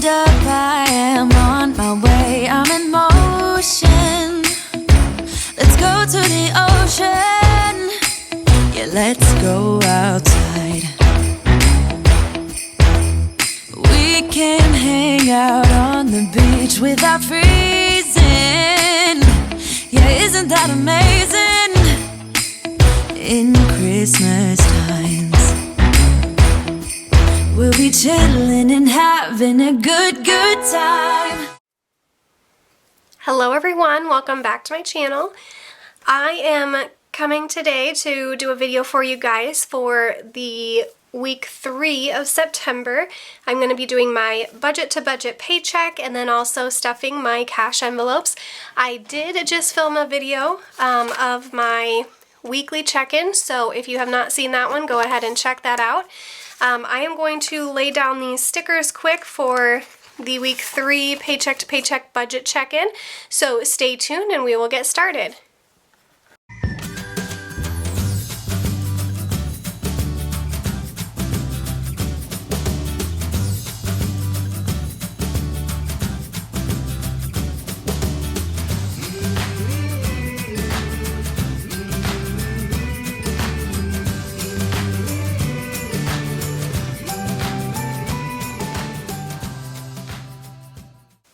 hold up, I am on my way, I'm in motion. Let's go to the ocean, yeah, let's go outside. We can hang out on the beach without freezing. Yeah, isn't that amazing? In Christmas times, we'll be chilling and having a good time. Hello everyone, welcome back to my channel. I am coming today to do a video for you guys for the week 3 of September. I'm going to be doing my budget to budget paycheck and then also stuffing my cash envelopes. I did just film a video of my weekly check-in, so if you have not seen that one, go ahead and check that out. I am going to lay down these stickers quick for the week 3 paycheck to paycheck budget check-in, so stay tuned and we will get started.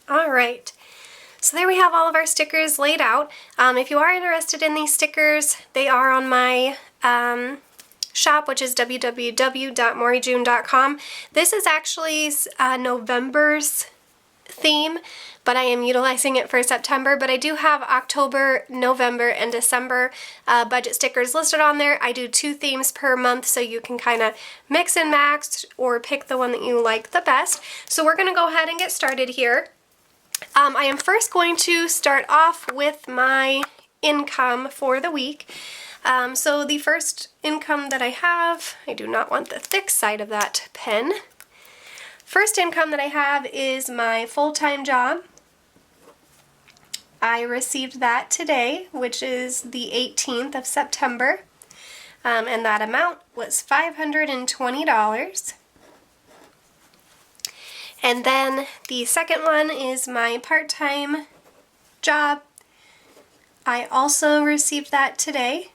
Alright, so there we have all of our stickers laid out. If you are interested in these stickers, they are on my shop, which is www.moreyjune.com. This is actually November's theme, but I am utilizing it for September. But I do have October, November, and December budget stickers listed on there. I do 2 themes per month, so you can kind of mix and match or pick the one that you like the best. So we're going to go ahead and get started here. I am first going to start off with my income for the week. So the first income that I have, I do not want the thick side of that pen. First income that I have is my full-time job. I received that today, which is the 18th of September, and that amount was $520. And then the second one is my part-time job. I also received that today.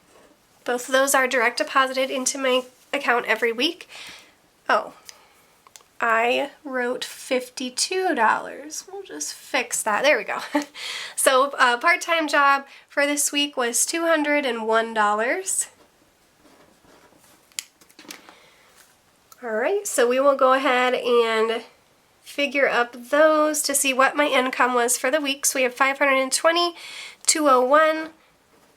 Both of those are direct deposited into my account every week. Oh, I wrote $52. We'll just fix that. There we go. So part-time job for this week was $201. Alright, so we will go ahead and figure up those to see what my income was for the week. So we have 520, 201,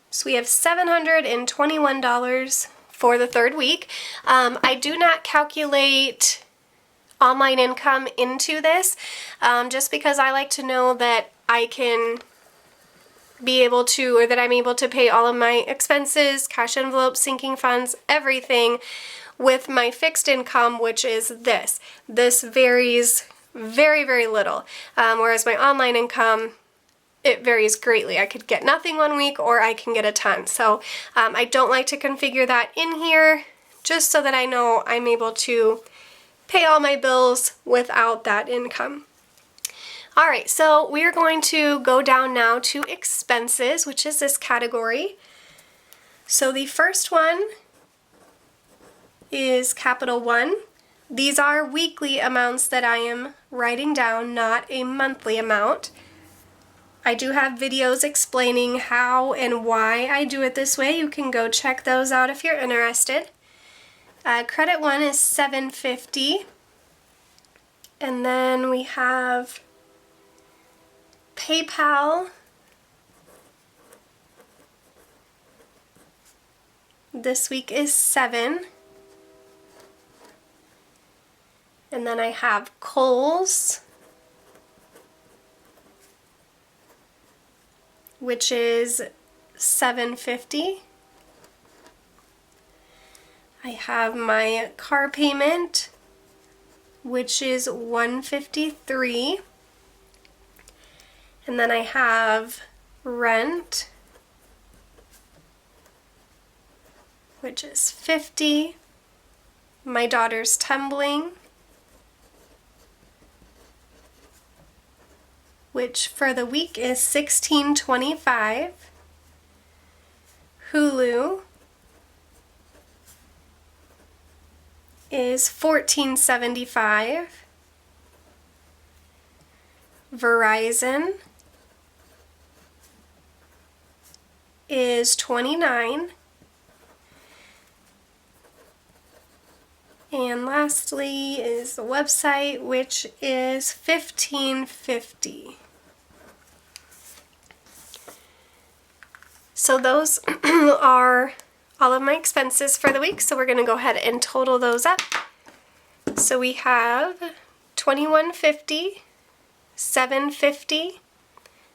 so we have $721 for the third week. I do not calculate online income into this, just because I like to know that I can be able to, or that I'm able to pay all of my expenses, cash envelopes, sinking funds, everything with my fixed income, which is this. This varies very, very little, whereas my online income, it varies greatly. I could get nothing one week or I can get a ton. So I don't like to configure that in here, just so that I know I'm able to pay all my bills without that income. Alright, so we are going to go down now to expenses, which is this category. So the first one is Capital One. These are weekly amounts that I am writing down, not a monthly amount. I do have videos explaining how and why I do it this way. You can go check those out if you're interested. Credit One is $750. And then we have PayPal. This week is $7. And then I have Kohl's, which is $750. I have my car payment, which is $153. And then I have rent, which is $50. My daughter's tumbling, which for the week is $16.25. Hulu is $14.75. Verizon is $29. And lastly is the website, which is $15.50. So those are all of my expenses for the week, so we're going to go ahead and total those up. So we have $21.50, $7.50,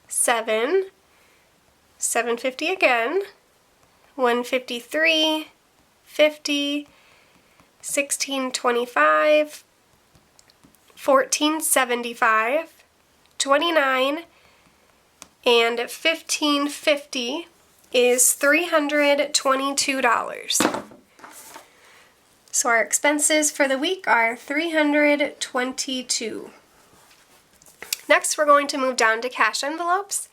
$7.50 again, $153, $50, $16.25, $14.75, $29, and $15.50 is $322. So our expenses for the week are $322. Next, we're going to move down to cash envelopes.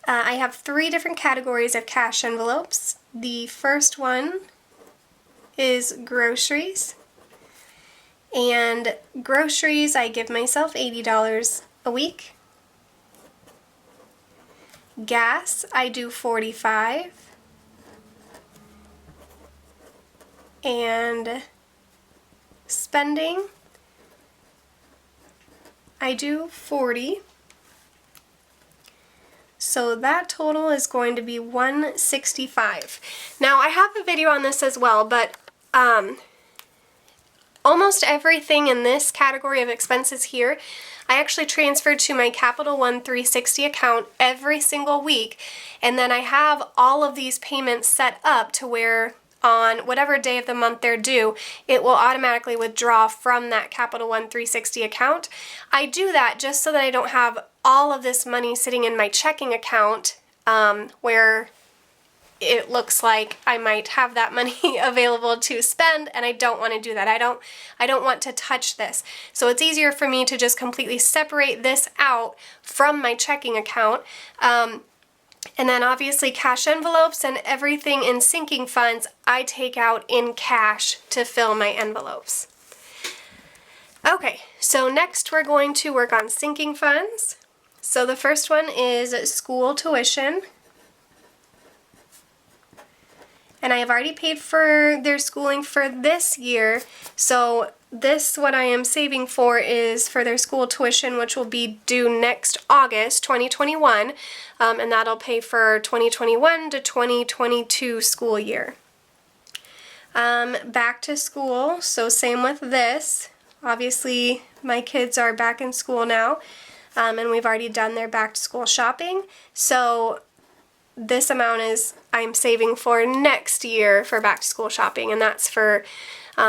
I have 3 different categories of cash envelopes. The first one is groceries. And groceries, I give myself $80 a week. Gas, I do $45. And spending, I do $40. So that total is going to be $165. Now I have a video on this as well, but almost everything in this category of expenses here, I actually transferred to my Capital One 360 account every single week, and then I have all of these payments set up to where on whatever day of the month they're due, it will automatically withdraw from that Capital One 360 account. I do that just so that I don't have all of this money sitting in my checking account where it looks like I might have that money available to spend, and I don't want to do that. I don't want to touch this. So it's easier for me to just completely separate this out from my checking account. And then obviously cash envelopes and everything in sinking funds, I take out in cash to fill my envelopes. Okay, so next we're going to work on sinking funds. So the first one is school tuition. And I have already paid for their schooling for this year, so this, what I am saving for, is for their school tuition, which will be due next August 2021, and that'll pay for 2021 to 2022 school year. Back to school, so same with this. Obviously, my kids are back in school now, and we've already done their back to school shopping, so this amount is I'm saving for next year for back to school shopping, and that's for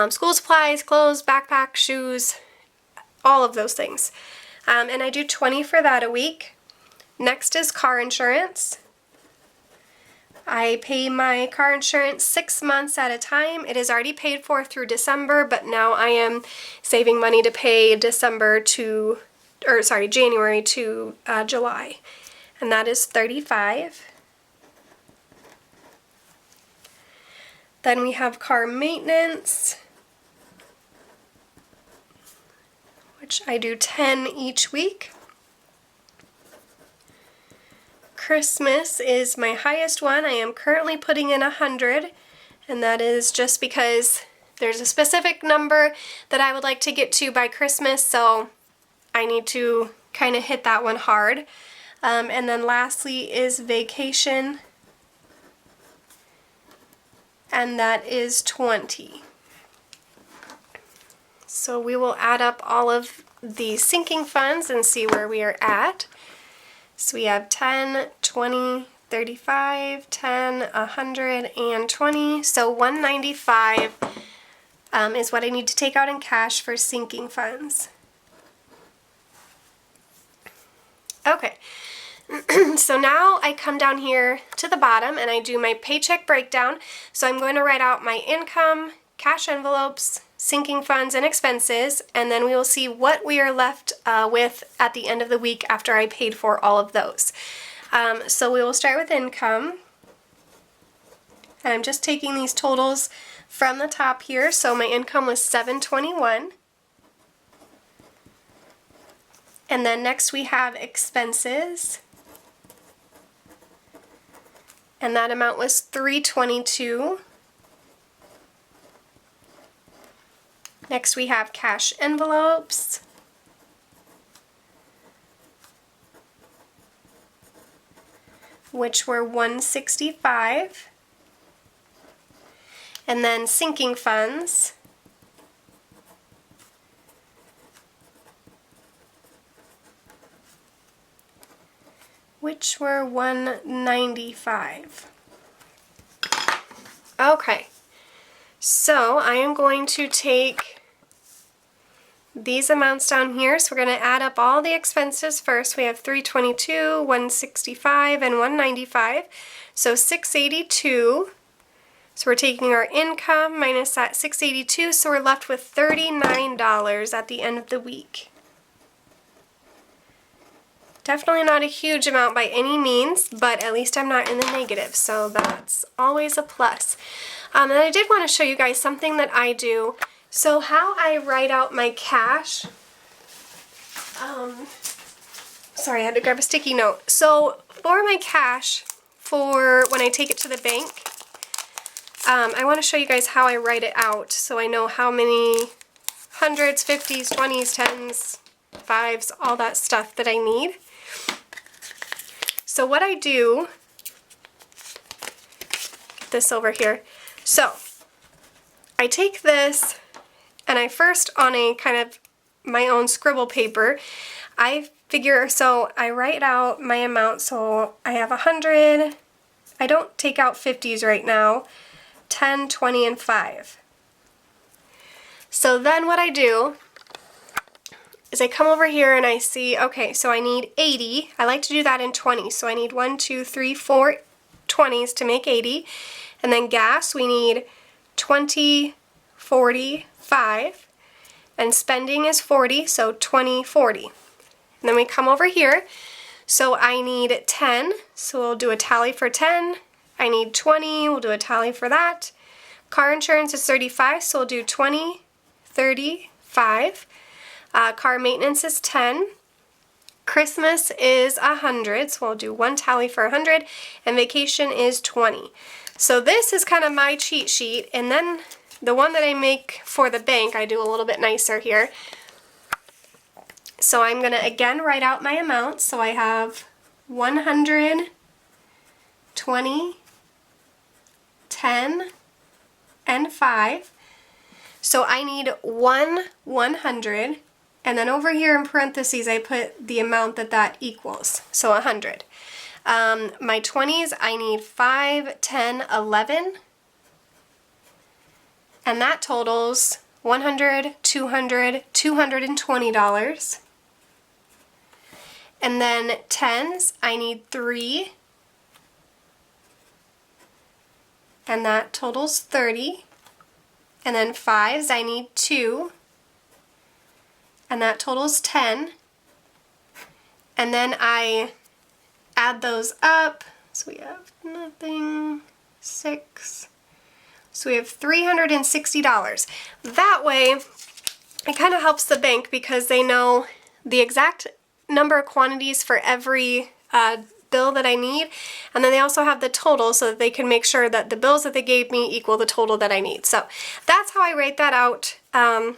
school supplies, clothes, backpack, shoes, all of those things. And I do $20 for that a week. Next is car insurance. I pay my car insurance 6 months at a time. It is already paid for through December, but now I am saving money to pay January to July, and that is $35. Then we have car maintenance, which I do $10 each week. Christmas is my highest one. I am currently putting in $100, and that is just because there's a specific number that I would like to get to by Christmas, so I need to kind of hit that one hard. And then lastly is vacation, and that is $20. So we will add up all of the sinking funds and see where we are at. So we have 10, 20, 35, 10, 100, and 20. So 195 is what I need to take out in cash for sinking funds. Okay. So now I come down here to the bottom and I do my paycheck breakdown. So I'm going to write out my income, cash envelopes, sinking funds, and expenses, and then we will see what we are left with at the end of the week after I paid for all of those. So we will start with income. And I'm just taking these totals from the top here. So my income was $721. And then next we have expenses. And that amount was $322. Next we have cash envelopes. Which were $165. And then sinking funds, which were $195. Okay, so I am going to take these amounts down here. So we're going to add up all the expenses first. We have $322, $165, and $195. So $682. So we're taking our income minus that $682, so we're left with $39 at the end of the week. Definitely not a huge amount by any means, but at least I'm not in the negative, so that's always a plus. And I did want to show you guys something that I do. So how I write out my cash, sorry, I had to grab a sticky note. So for my cash, for when I take it to the bank, I want to show you guys how I write it out so I know how many hundreds, 50s, 20s, 10s, 5s, all that stuff that I need. So what I do, get this over here. So I take this and I first, on a kind of my own scribble paper, I figure, so I write out my amount. So I have 100, I don't take out 50s right now, 10, 20, and 5. So then what I do is I come over here and I see, okay, so I need 80. I like to do that in 20. So I need 1, 2, 3, 4 20s to make 80. And then gas, we need 20, 40, 5. And spending is 40, so 20, 40. And then we come over here. So I need 10, so we'll do a tally for 10. I need 20, we'll do a tally for that. Car insurance is 35, so we'll do 20, 30, 5. Car maintenance is 10. Christmas is 100, so we'll do one tally for 100. And vacation is 20. So this is kind of my cheat sheet, and then the one that I make for the bank, I do a little bit nicer here. So I'm going to again write out my amounts. So I have 100, 20, 10, and 5. So I need 100, and then over here in parentheses I put the amount that equals, so 100. My 20s, I need 5, 10, 11, and that totals $100, $200, $220. And then 10s, I need 3, and that totals 30. And then 5s, I need 2, and that totals 10. And then I add those up, so we have nothing, 6. So we have $360. That way, it kind of helps the bank because they know the exact number of quantities for every bill that I need, and then they also have the total so that they can make sure that the bills that they gave me equal the total that I need. So that's how I write that out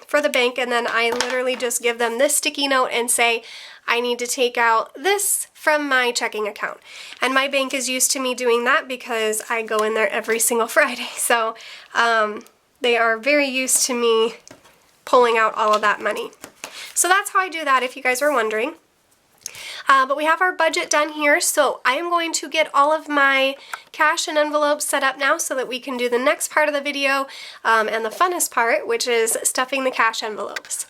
for the bank, and then I literally just give them this sticky note and say, I need to take out this from my checking account. And my bank is used to me doing that because I go in there every single Friday. So they are very used to me pulling out all of that money. So that's how I do that, if you guys were wondering. But we have our budget done here, so I am going to get all of my cash and envelopes set up now so that we can do the next part of the video and the funnest part, which is stuffing the cash envelopes.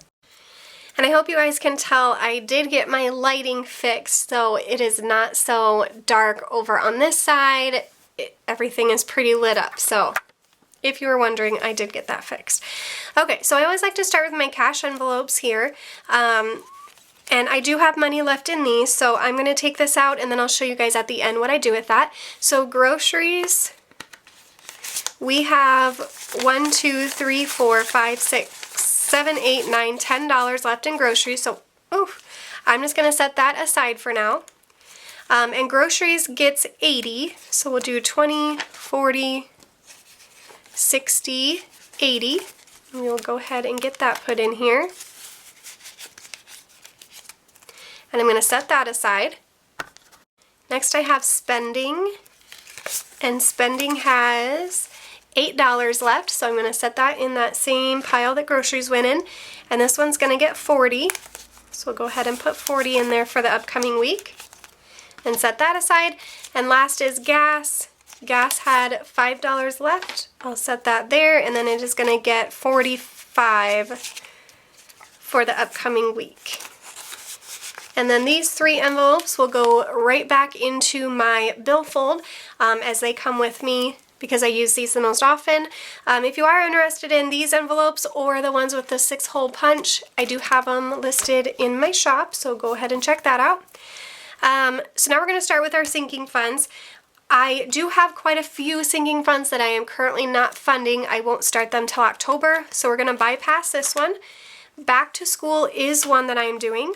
And I hope you guys can tell I did get my lighting fixed, so it is not so dark over on this side. Everything is pretty lit up, so If you were wondering, I did get that fixed. Okay, so I always like to start with my cash envelopes here. And I do have money left in these, so I'm going to take this out and then I'll show you guys at the end what I do with that. So groceries, we have $1, 2, 3, 4, 5, 6, 7, 8, 9, $10 left in groceries. So, I'm just going to set that aside for now. And groceries gets 80, so we'll do 20, 40, 60, 80. And we'll go ahead and get that put in here. And I'm going to set that aside. Next I have spending, and spending has $8 left, so I'm going to set that in that same pile that groceries went in, and this one's going to get 40, so we'll go ahead and put 40 in there for the upcoming week and set that aside. And last is gas. Gas had $5 left, I'll set that there, and then it is going to get 45 for the upcoming week. And then these 3 envelopes will go right back into my billfold as they come with me because I use these the most often. If you are interested in these envelopes or the ones with the 6-hole punch, I do have them listed in my shop, so go ahead and check that out. So now we're going to start with our sinking funds. I do have quite a few sinking funds that I am currently not funding. I won't start them till October, so we're going to bypass this one. Back to school is one that I am doing.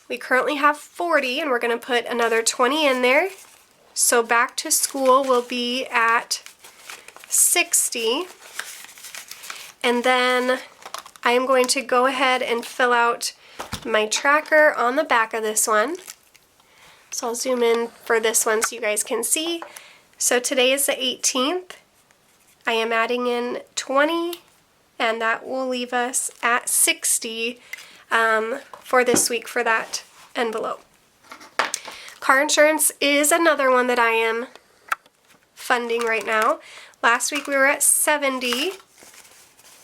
We currently have 40 and we're going to put another 20 in there. So back to school will be at 60. And then I am going to go ahead and fill out my tracker on the back of this one. So I'll zoom in for this one so you guys can see. So today is the 18th. I am adding in 20 and that will leave us at 60 for this week for that envelope. Car insurance is another one that I am funding right now. Last week we were at 70.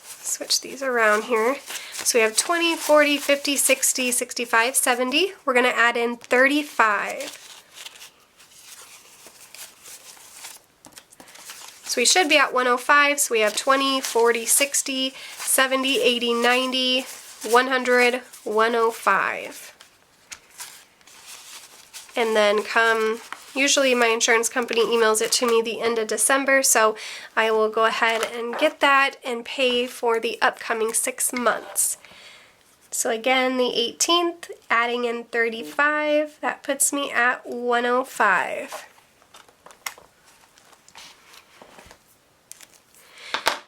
Switch these around here. So we have 20, 40, 50, 60, 65, 70. We're going to add in 35. So we should be at 105. So we have 20, 40, 60, 70, 80, 90, 100, 105. And then usually my insurance company emails it to me the end of December, so I will go ahead and get that and pay for the upcoming 6 months. So again, the 18th, adding in 35, that puts me at 105.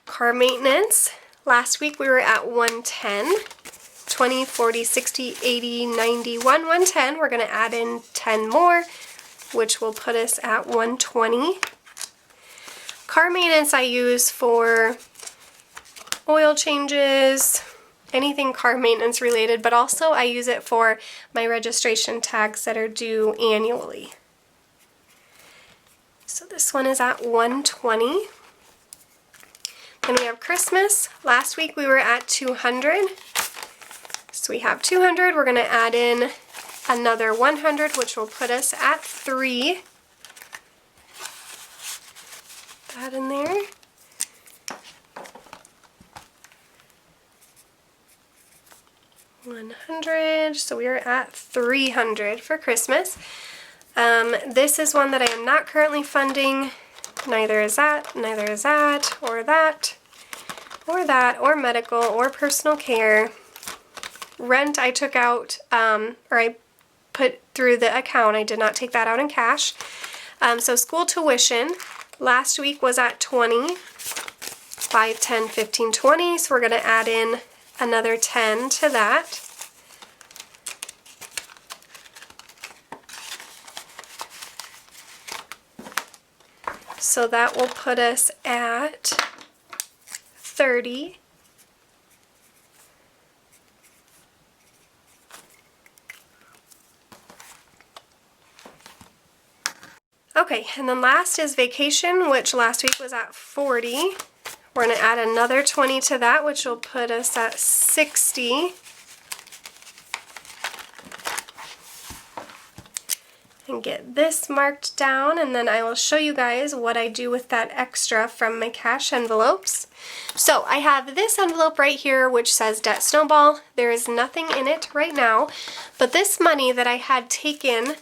Car maintenance, last week we were at 110. 20, 40, 60, 80, 91, 110. We're going to add in 10 more, which will put us at 120. Car maintenance I use for oil changes, anything car maintenance related, but also I use it for my registration tags that are due annually. So this one is at 120. Then we have Christmas. Last week we were at 200. So we have 200, we're going to add in another 100, which will put us at 3. That in there. $100, so we are at 300 for Christmas. This is one that I am not currently funding. Neither is that, or that, or that, or medical, or personal care. Rent I took out, or I put through the account. I did not take that out in cash. So school tuition, last week was at 20, 5, 10, 15, 20. So we're going to add in another 10 to that. So that will put us at 30. Okay, and then last is vacation, which last week was at 40. We're going to add another 20 to that, which will put us at 60. and get this marked down, and then I will show you guys what I do with that extra from my cash envelopes. So I have this envelope right here which says Debt Snowball. There is nothing in it right now, but this money that I had taken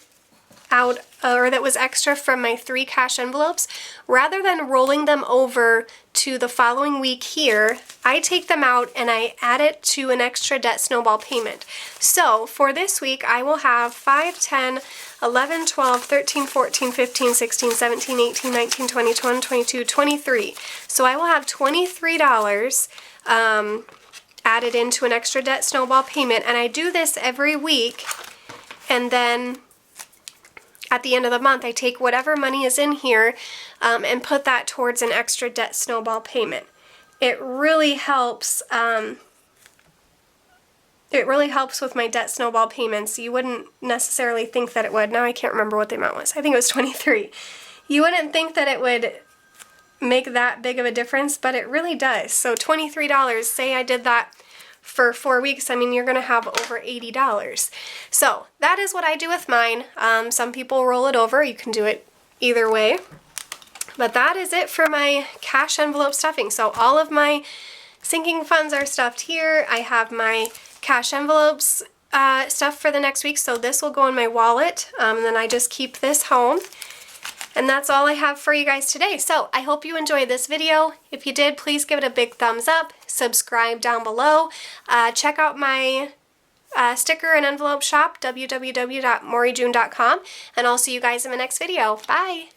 out, or that was extra from my 3 cash envelopes, rather than rolling them over to the following week here, I take them out and I add it to an extra Debt Snowball payment. So for this week, I will have 5, 10, 11, 12, 13, 14, 15, 16, 17, 18, 19, 20, 21, 22, 23. So I will have $23 added into an extra Debt Snowball payment, and I do this every week, and then at the end of the month, I take whatever money is in here and put that towards an extra Debt Snowball payment. It really helps. It really helps with my Debt Snowball payments. You wouldn't necessarily think that it would. Now I can't remember what the amount was. I think it was 23. You wouldn't think that it would make that big of a difference, but it really does. So $23, say I did that for 4 weeks, I mean, you're going to have over $80. So that is what I do with mine. Some people roll it over. You can do it either way. But that is it for my cash envelope stuffing. So all of my sinking funds are stuffed here. I have my cash envelopes stuffed for the next week. So this will go in my wallet. And then I just keep this home. And that's all I have for you guys today. So I hope you enjoyed this video. If you did, please give it a big thumbs up. Subscribe down below. Check out my sticker and envelope shop, www.moreyjune.com. And I'll see you guys in the next video. Bye!